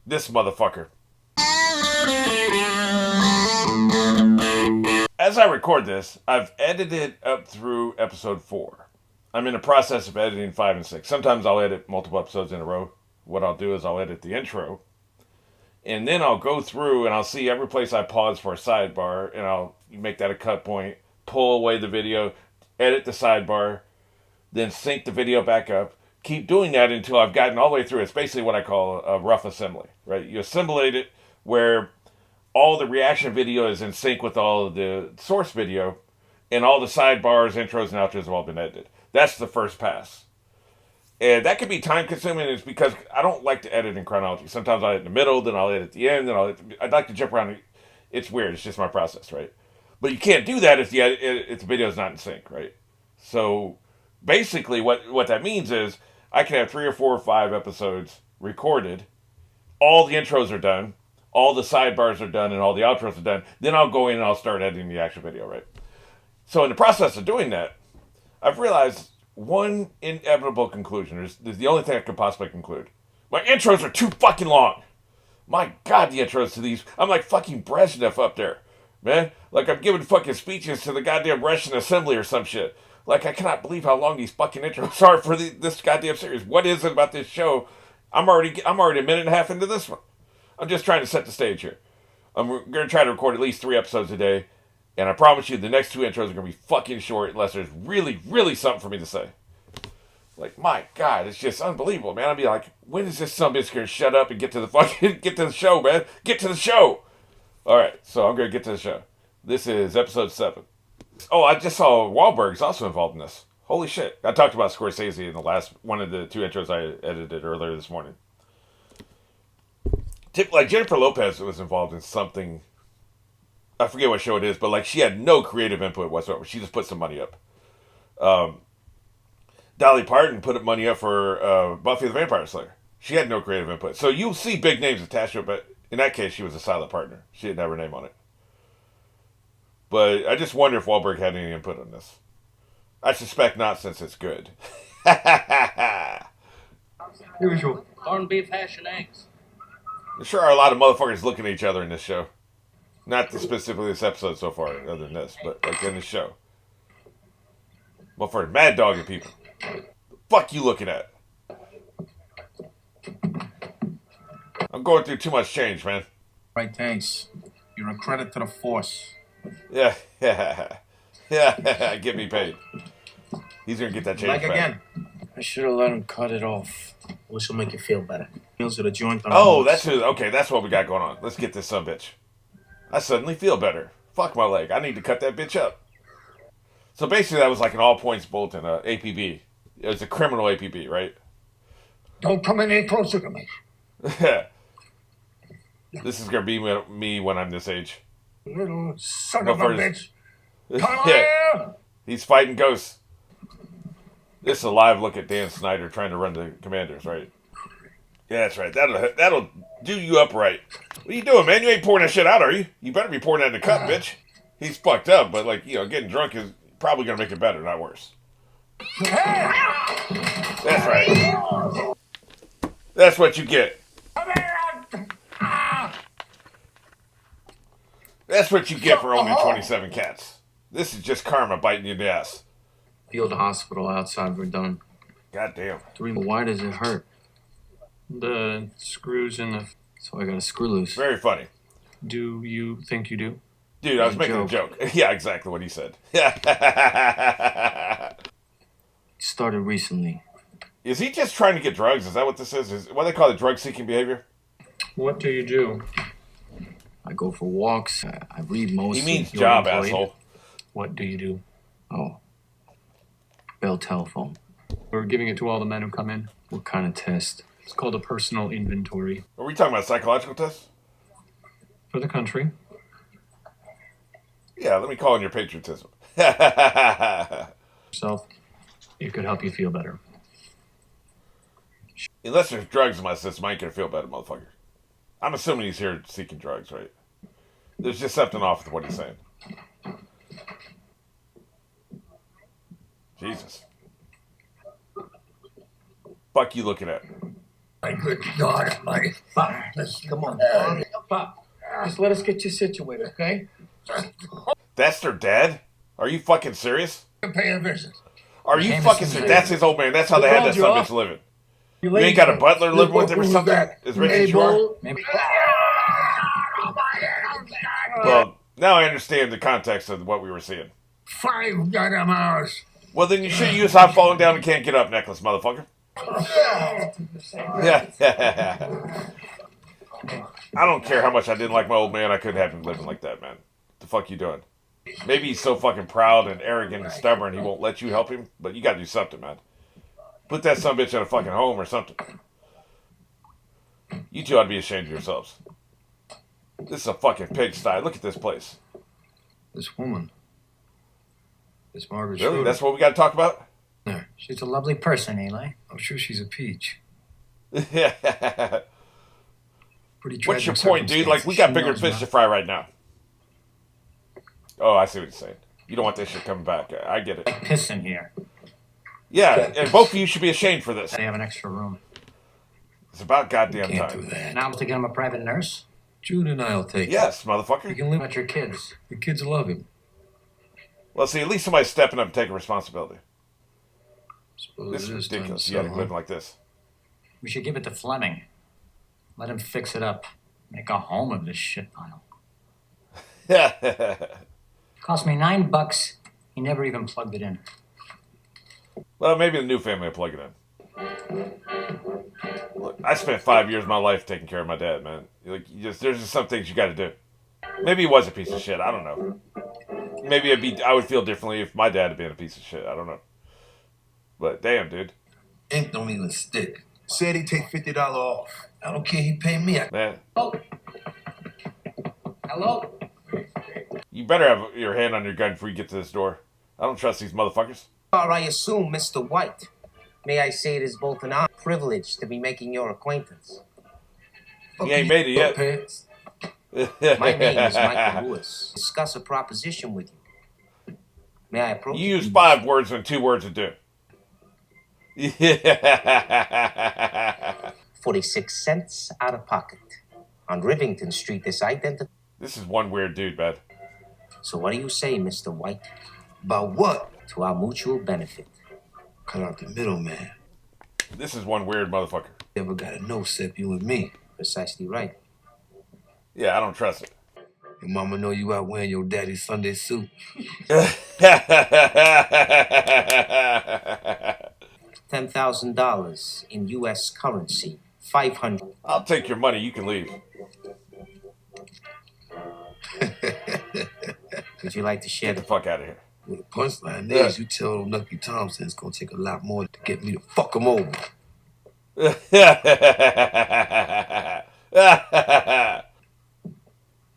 This motherfucker. As I record this, I've edited up through episode 4. I'm in the process of editing 5 and 6. Sometimes I'll edit multiple episodes in a row. What I'll do is I'll edit the intro, and then I'll go through and I'll see every place I pause for a sidebar, and I'll make that a cut point, pull away the video, edit the sidebar, then sync the video back up. Keep doing that until I've gotten all the way through. It's basically what I call a rough assembly, right? You assimilate it where all the reaction video is in sync with all of the source video, and all the sidebars, intros, and outros have all been edited. That's the first pass. And that can be time consuming. It's because I don't like to edit in chronology. Sometimes I'll edit in the middle, then I'll edit at the end, then I'd like to jump around. It's weird. It's just my process, right? But you can't do that if the video is not in sync, right? So basically, what that means is I can have 3 or 4 or 5 episodes recorded. All the intros are done, all the sidebars are done, and all the outros are done. Then I'll go in and I'll start editing the actual video, right? So in the process of doing that, I've realized one inevitable conclusion. There's the only thing I could possibly conclude. My intros are too fucking long. My God, the intros to these. I'm like fucking Brezhnev up there, man. Like I'm giving fucking speeches to the goddamn Russian assembly or some shit. Like I cannot believe how long these fucking intros are for this goddamn series. What is it about this show? I'm already a minute and a half into this one. I'm just trying to set the stage here. I'm going to try to record at least 3 episodes a day. And I promise you, the next 2 intros are going to be fucking short unless there's really, really something for me to say. Like, my God, it's just unbelievable, man. I'd be like, when is this son bitch going to shut up and get to the fucking, get to the show, man? Get to the show! Alright, so I'm going to get to the show. This is episode 7. Oh, I just saw Wahlberg's also involved in this. Holy shit. I talked about Scorsese in the last one of the 2 intros I edited earlier this morning. Like, Jennifer Lopez was involved in something. I forget what show it is, but like she had no creative input whatsoever. She just put some money up. Dolly Parton put up money up for Buffy the Vampire Slayer. She had no creative input. So you'll see big names attached to it, but in that case, she was a silent partner. She didn't have her name on it. But I just wonder if Wahlberg had any input on this. I suspect not, since it's good. Usual. Corned beef, hash, and eggs. There sure are a lot of motherfuckers looking at each other in this show. Not specifically this episode so far, other than this, but like in the show. Motherfuckers mad dogging people. The fuck you looking at? I'm going through too much change, man. Right, thanks. You're a credit to the force. Yeah. Get me paid. He's gonna get that change back. Again. I should have let him cut it off. This will make you feel better. Meals at a joint on Oh, that's who. Okay, that's what we got going on. Let's get this son bitch. I suddenly feel better. Fuck my leg. I need to cut that bitch up. So basically, that was like an all points bulletin, APB. It was a criminal APB, right? Don't come any closer to me. This is gonna be me when I'm this age. Little son of a bitch. Come Yeah. here! He's fighting ghosts. This is a live look at Dan Snyder trying to run the Commanders, right? Yeah, that's right. That'll do you up right. What are you doing, man? You ain't pouring that shit out, are you? You better be pouring that in the cup, bitch. He's fucked up, but like, getting drunk is probably gonna make it better, not worse. That's right. That's what you get. That's what you get for only 27 cats. This is just karma biting you in the ass. Field hospital outside Verdun. God damn. Why does it hurt? The screws in the... So I got a screw loose. Very funny. Do you think you do? Dude, I was making a joke. Yeah, exactly what he said. Started recently. Is he just trying to get drugs? Is that what this is? Is what they call it, drug-seeking behavior? What do you do? I go for walks. I read mostly. He means job, asshole. What do you do? Oh. Bell telephone. We're giving it to all the men who come in. What kind of test? It's called a personal inventory. Are we talking about psychological tests? For the country. Yeah, let me call on your patriotism. Self. It could help you feel better. Unless there's drugs in my system, I ain't gonna feel better, motherfucker. I'm assuming he's here seeking drugs, right? There's just something off with what he's saying. Jesus. Fuck you looking at? My good God Almighty. Pop, listen, come on. Pop, just let us get you situated, okay? That's their dad? Are you fucking serious? Pay a visit. Are you fucking serious? That's his old man. That's how they had that son of a bitch living. You ain't got a butler living with him or something? As rich as you are? Maybe. Well, now I understand the context of what we were seeing. 5 goddamn hours. Well, then you should use "I'm falling down and can't get up" necklace, motherfucker. Yeah. I don't care how much I didn't like my old man. I couldn't have him living like that, man. What the fuck you doing? Maybe he's so fucking proud and arrogant and stubborn he won't let you help him. But you gotta do something, man. Put that son of a bitch in a fucking home or something. You two ought to be ashamed of yourselves. This is a fucking pigsty. Look at this place. This woman. This Margaret Really? Schroeder. That's what we got to talk about? She's a lovely person, Eli. I'm sure she's a peach. Yeah. Pretty tragic. What's your point, dude? Like, we got bigger fish to fry right now. Oh, I see what you're saying. You don't want this shit coming back. I get it. Like piss in here. Yeah, and both of you should be ashamed for this. They have an extra room. It's about goddamn Can't do time. that. Now I'm to get him a private nurse. June and I'll take it. Yes, You motherfucker. can live Not your kids. The kids love him. Well, see, at least somebody's stepping up and taking responsibility. Suppose This is it is time ridiculous. to You gotta sell, live huh? like this. We should give it to Fleming. Let him fix it up. Make a home of this shit pile. Cost me $9. He never even plugged it in. Well, maybe the new family will plug it in. Look, I spent 5 years of my life taking care of my dad, man. Like, there's just some things you got to do. Maybe he was a piece of shit. I don't know. Maybe I would feel differently if my dad had been a piece of shit. I don't know. But damn, dude. Ink don't even stick. Said he'd take $50 off. I don't care. He pay me. Man, Oh. Hello? you better have your hand on your gun before you get to this door. I don't trust these motherfuckers. I assume, Mr. White. May I say it is both an honor and privilege to be making your acquaintance. He ain't made it yet. Pants. My name is Michael Lewis. Discuss a proposition with you. May I approach You use 5 words when 2 words would do. Yeah. 46 cents out of pocket. On Rivington Street, this identical. This is one weird dude, man. So what do you say, Mr. White? About what? To our mutual benefit. Cut out the middleman. This is one weird motherfucker. Never got to know except you and me. Precisely right. Yeah, I don't trust it. Your mama know you out wearing your daddy's Sunday suit. $10,000 in U.S. currency. 500. I'll take your money. You can leave. Would you like to share Get the the fuck out of here. With a punchline is, you tell old Nucky Thompson it's gonna take a lot more to get me to fuck him over.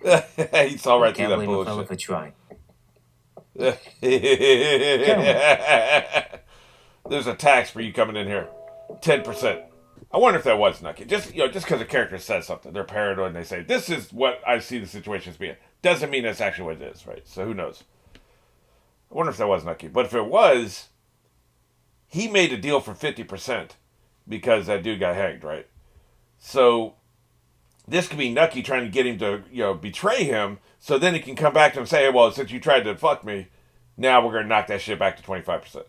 He saw right through Can't that blame a fella bullshit. for trying. There's a tax for you coming in here. 10%. I wonder if that was Nucky. Just because a character says something, they're paranoid and they say, this is what I see the situation as being. Doesn't mean that's actually what it is, right? So who knows? I wonder if that was Nucky. But if it was, he made a deal for 50% because that dude got hanged, right? So this could be Nucky trying to get him to, betray him, so then he can come back to him and say, hey, well, since you tried to fuck me, now we're going to knock that shit back to 25%.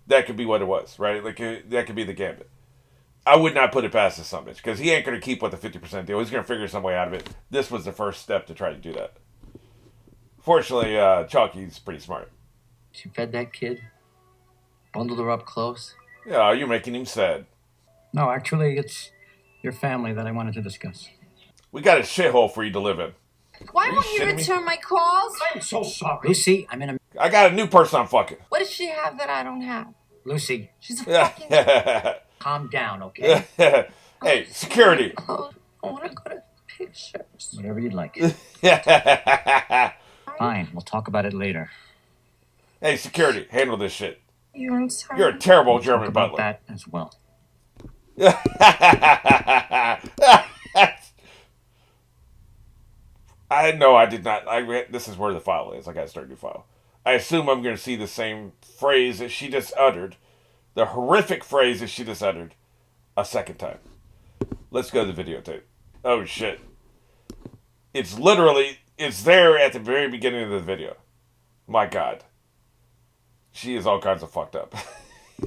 That could be what it was, right? Like, that could be the gambit. I would not put it past this son of a bitch, because he ain't going to keep with the 50% deal. He's going to figure some way out of it. This was the first step to try to do that. Fortunately, Chalky's pretty smart. She fed that kid? Bundled her up close? Yeah, you're making him sad. No, actually, it's your family that I wanted to discuss. We got a shithole for you to live in. Why you won't you shitting me? return my calls? I'm so sorry. Lucy, I'm in a... I got a new person I'm fucking. What does she have that I don't have? Lucy, She's a fucking calm down, okay? Hey, security. clothes. I want to go to pictures. Whatever you'd like. Hey, Fine, we'll talk about it later. security. Handle this shit. You're inside. You're a terrible Talk German about butler. that as well. I did not. This is where the file is. I got to start a new file. I assume I'm going to see the same phrase that she just uttered, the horrific phrase that she just uttered, a second time. Let's go to the videotape. Oh, shit. It's literally... It's there at the very beginning of the video. My God. She is all kinds of fucked up.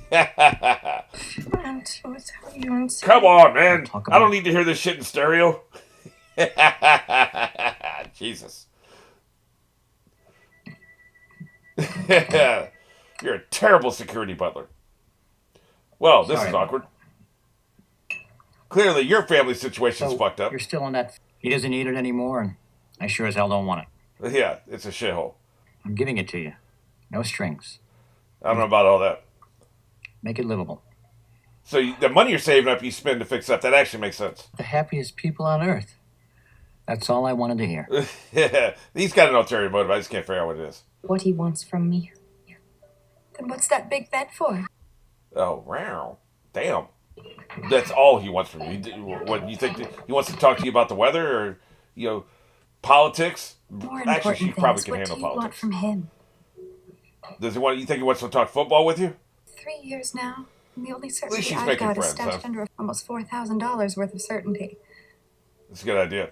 Trying to tell you and say Come on, man. Talk I about don't need to hear this shit in stereo. Jesus. You're a terrible security butler. Well, this is awkward. Clearly, your family situation's fucked up. You're still on that. He doesn't need it anymore, and I sure as hell don't want it. Yeah, it's a shithole. I'm giving it to you. No strings. I don't know about all that. Make it livable. So the money you're saving up, you spend to fix up. That actually makes sense. The happiest people on earth. That's all I wanted to hear. He's got an ulterior motive. I just can't figure out what it is. what he wants from me. Then what's that big bed for? Oh, wow. Damn. That's all he wants from you. What, you think he wants to talk to you about the weather or, politics? More Actually, important she things. probably can What handle do you want politics. from him? Does he want? You think he wants to talk football with you? 3 years now, and the only least certainty she's I've making got is friends, stashed huh? under almost $4,000 worth of certainty. That's a good idea.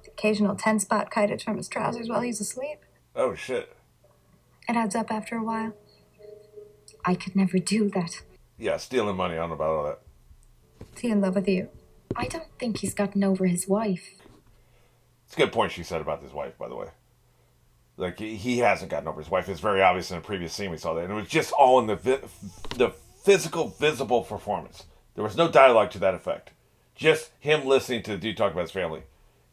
Occasional 10-spot kited from his trousers while he's asleep. Oh, shit. It adds up after a while. I could never do that. Yeah, stealing money. I don't know about all that. Is he in love with you? I don't think he's gotten over his wife. It's a good point she said about his wife, by the way. Like, he hasn't gotten over his wife. It's very obvious in a previous scene we saw that. And it was just all in the physical, visible performance. There was no dialogue to that effect. Just him listening to the dude talk about his family.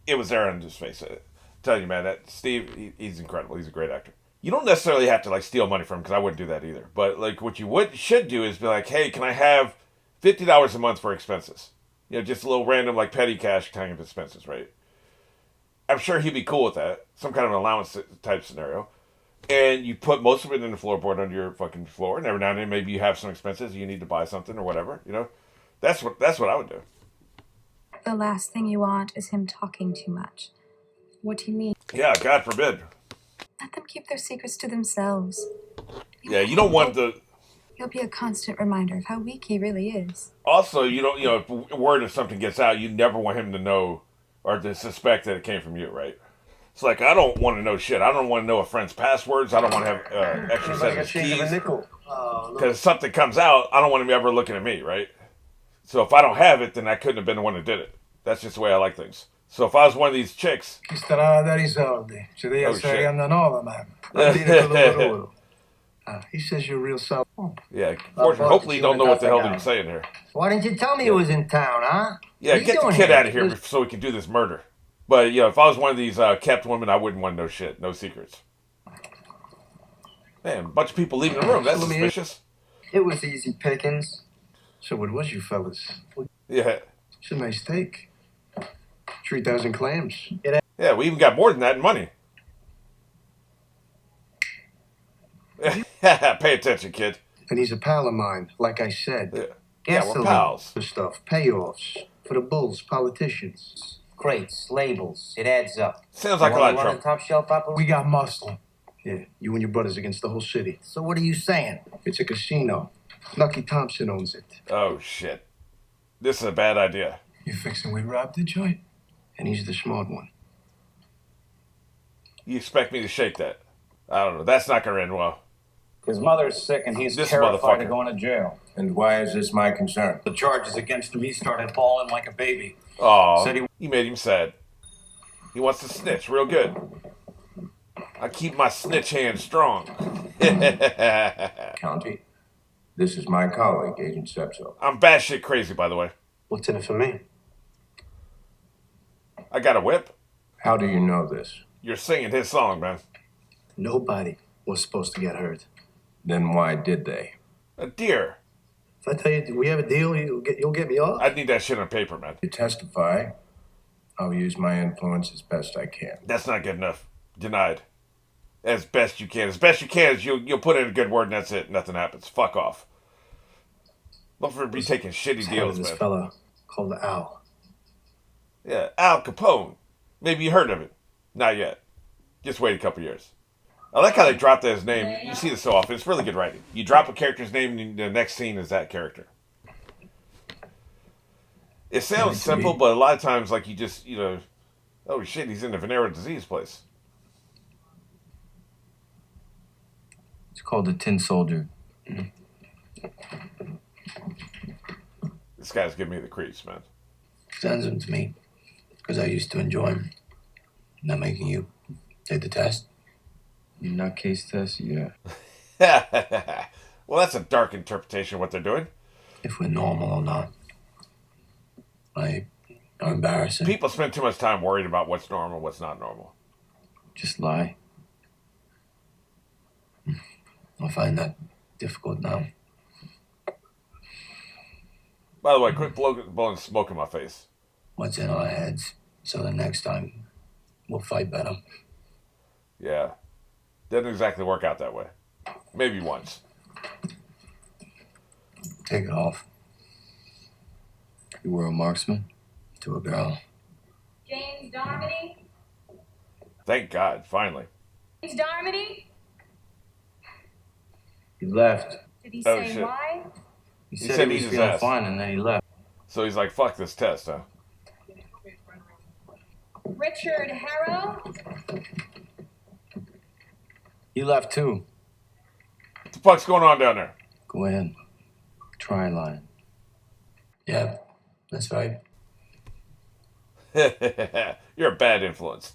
It was there on his face. I tell you, man, that Steve, he's incredible. He's a great actor. You don't necessarily have to, like, steal money from him, because I wouldn't do that either. But, like, what you should do is be like, hey, can I have $50 a month for expenses? Just a little random, like, petty cash kind of expenses, right? I'm sure he'd be cool with that. Some kind of an allowance type scenario. And you put most of it in the floorboard under your fucking floor. And every now and then maybe you have some expenses. You need to buy something or whatever. That's what I would do. The last thing you want is him talking too much. What do you mean? Yeah, God forbid. Let them keep their secrets to themselves. Yeah, you don't want the... He'll be a constant reminder of how weak he really is. Also, you don't, if word of something gets out, you never want him to know or to suspect that it came from you, right? It's like, I don't want to know shit. I don't want to know a friend's passwords. I don't want to have extra set of keys. Because if something comes out, I don't want him ever looking at me, right? So if I don't have it, then I couldn't have been the one that did it. That's just the way I like things. So if I was one of these chicks... Chi starà a dare I soldi? Ci devi Oh, essere shit. Anna Nova, man. Non dire quello. He says you're real solid. Yeah, hopefully you don't know what the hell they're saying here. Why didn't you tell me he was in town, huh? Yeah, What you get the doing kid here? out of here so we can do this murder. But, if I was one of these kept women, I wouldn't want no shit, no secrets. Man, a bunch of people leaving the room. That's suspicious. It was easy pickings. So what was you fellas? Yeah. It's a nice steak. 3,000 clams. Yeah, we even got more than that in money. Pay attention, kid. And he's a pal of mine, like I said. Yeah, we're Gasoline. pals. For stuff, payoffs. For the bulls, politicians. Crates, labels, it adds up. Sounds like a You lot wanna of run a trouble. top shelf operation? We got muscle. Yeah, you and your brothers against the whole city. So what are you saying? It's a casino. Lucky Thompson owns it. Oh, shit. This is a bad idea. You fixing we robbed the joint? And he's the smart one. You expect me to shake that? I don't know. That's not going to end well. His mother's sick and he's This terrified motherfucker. of going to jail. And why is this my concern? The charges against him, he started bawling like a baby. Oh, Said he- you made him sad. He wants to snitch real good. I keep my snitch hand strong. County, this is my colleague, Agent Sepso. I'm batshit crazy, by the way. What's in it for me? I got a whip. How do you know this? You're singing his song, man. Nobody was supposed to get hurt. Then why did they? A deer. If I tell you we have a deal, you'll get me off? I need that shit on paper, man. To testify, I'll use my influence as best I can. That's not good enough. Denied. As best you can. As best you can is you'll put in a good word and that's it. Nothing happens. Fuck off. Look for be taking shitty deals, This man. fella called Al. Yeah, Al Capone. Maybe you heard of it. Not yet. Just wait a couple years. I like how they dropped his name. You see this so often. It's really good writing. You drop a character's name and the next scene is that character. It sounds simple, but a lot of times, like, you just, oh shit, he's in the venereal disease place. It's called the Tin Soldier. This guy's giving me the creeps, man. Sends them to me because I used to enjoy them. Not making you take the test. Nutcase test, yeah. Well, that's a dark interpretation of what they're doing. If we're normal or not. Like, embarrassing. People spend too much time worried about what's normal, what's not normal. Just lie. I find that difficult now. By the way, quit blowing smoke in my face. What's in our heads, so the next time we'll fight better. Yeah. Didn't exactly work out that way. Maybe once. Take it off. You were a marksman? To a girl. James Darmody? Thank God, finally. James Darmody? He left. Did he Oh, say shit. why? He said said he he was eat his feeling ass. fine and then he left. So he's like, fuck this test, huh? Richard Harrow? He left too. What the fuck's going on down there? Go ahead. Try lying. Yeah, that's right. You're a bad influence.